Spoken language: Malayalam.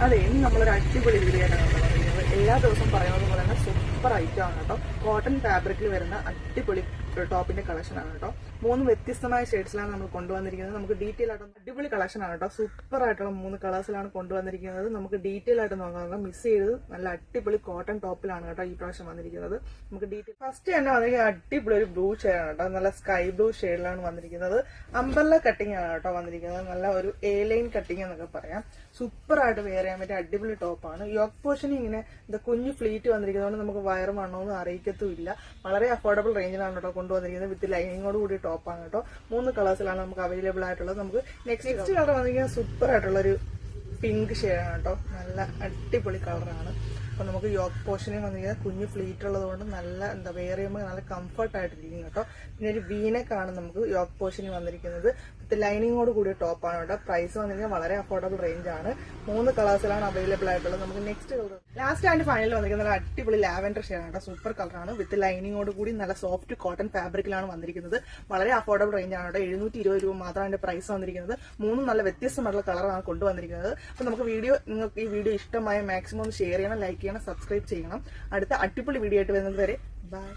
അതെ, ഇനി നമ്മളൊരു അടിപൊളി വീഡിയോ ആണ് പറയുന്നത്. എല്ലാ ദിവസവും പറയുന്നത് പോലെ തന്നെ സൂപ്പർ ഐറ്റം ആണ് കേട്ടോ. കോട്ടൺ ഫാബ്രിക്കിൽ വരുന്ന അടിപൊളി ടോപ്പിന്റെ കളക്ഷൻ ആണ് കേട്ടോ. 3 വ്യത്യസ്തമായ ഷെയ്ഡ്സിലാണ് നമ്മൾ കൊണ്ടുവന്നിരിക്കുന്നത്. നമുക്ക് ഡീറ്റെയിൽ ആയിട്ട് അടിപൊളി കളക്ഷൻ ആണ് കേട്ടോ. സൂപ്പർ ആയിട്ടുള്ള 3 കളേഴ്സിലാണ് കൊണ്ടുവന്നിരിക്കുന്നത്. നമുക്ക് ഡീറ്റെയിൽ ആയിട്ട് നോക്കാം. മിസ് ചെയ്ത് നല്ല അടിപൊളി കോട്ടൺ ടോപ്പിലാണ് കേട്ടോ ഈ പ്രാവശ്യം വന്നിരിക്കുന്നത്. നമുക്ക് ഡീറ്റെയിൽ ഫസ്റ്റ് തന്നെ വന്നിരിക്കുന്നത് അടിപൊളി ഒരു ബ്ലൂ ഷെയ്ഡാണ് കേട്ടോ. നല്ല സ്കൈ ബ്ലൂ ഷെയ്ഡിലാണ് വന്നിരിക്കുന്നത്. അംബ്രല്ല കട്ടിംഗ് ആണ് കേട്ടോ വന്നിരിക്കുന്നത്. നല്ല ഒരു എ ലൈൻ കട്ടിംഗ് എന്നൊക്കെ പറയാം. സൂപ്പർ ആയിട്ട് വെയർ ചെയ്യാൻ പറ്റിയ അടിപൊളി ടോപ്പാണ്. യോക്ക് പോർഷനിൽ ഇങ്ങനെ കുഞ്ഞു ഫ്ലീറ്റ് വന്നിരിക്കുന്നതുകൊണ്ട് നമുക്ക് വയറ് മണ്ണമൊന്നും അറിയിക്കത്തുമില്ല. വളരെ അഫോർഡബിൾ റേഞ്ചിലാണ് കേട്ടോ കൊണ്ടുവന്നിരിക്കുന്നത്. വിത്ത് ലൈനിങ്ങോട് കൂടി ടോപ്പാണ് കേട്ടോ. 3 കളേഴ്സിലാണ് നമുക്ക് അവൈലബിൾ ആയിട്ടുള്ളത്. നമുക്ക് നെക്സ്റ്റ് കളർ വന്നിരിക്കുന്നത് സൂപ്പർ ആയിട്ടുള്ളൊരു പിങ്ക് ഷെയ്ഡാണ് കേട്ടോ. നല്ല അടിപൊളി കളറാണ്. അപ്പൊ നമുക്ക് യോക്ക് പോർഷനിൽ വന്നിരിക്കുന്നത് കുഞ്ഞു ഫ്ലീറ്റ് ഉള്ളത് കൊണ്ട് നല്ല വെയർ ചെയ്യുമ്പോൾ നല്ല കംഫർട്ട് ആയിട്ടിരിക്കും കേട്ടോ. പിന്നെ ഒരു വീനക്കാണ് നമുക്ക് യോക്ക് പോർഷനിൽ വന്നിരിക്കുന്നത്. വിത്ത് ലൈനിങ്ങോട് കൂടിയ ടോപ്പാണ് കേട്ടോ. പ്രൈസ് വന്നിരിക്കുന്നത് വളരെ അഫോർഡബിൾ റേഞ്ച് ആണ്. 3 കളേഴ്സിലാണ് അവൈലബിൾ ആയിട്ടുള്ളത്. നമുക്ക് next colour last and final വന്നിരിക്കുന്നത് നല്ല അടിപൊളി ലാവൻഡർ ഷെയ്ഡാണ് കേട്ടോ. സൂപ്പർ കളറാണ്. വിത്ത് ലൈനിങ്ങോട് കൂടി നല്ല സോഫ്റ്റ് കോട്ടൺ ഫാബ്രിക്കിലാണ് വന്നിരിക്കുന്നത്. വളരെ അഫോർഡബിൾ റേഞ്ച് ആണ് കേട്ടോ. 720 രൂപ മാത്രമാണ് അതിന്റെ പ്രൈസ് വന്നിരിക്കുന്നത്. 3 നല്ല വ്യത്യസ്തമായിട്ടുള്ള കളറാണ് കൊണ്ടുവന്നിരിക്കുന്നത്. അപ്പൊ നമുക്ക് നിങ്ങൾക്ക് ഈ വീഡിയോ ഇഷ്ടമായ മാക്സിമം ഒന്ന് ഷെയർ ചെയ്യണം, ലൈക്ക് ചെയ്യണം, സബ്സ്ക്രൈബ് ചെയ്യണം. അടുത്ത അടിപൊളി വീഡിയോ ആയിട്ട് വരുന്നത് വരെ ബൈ.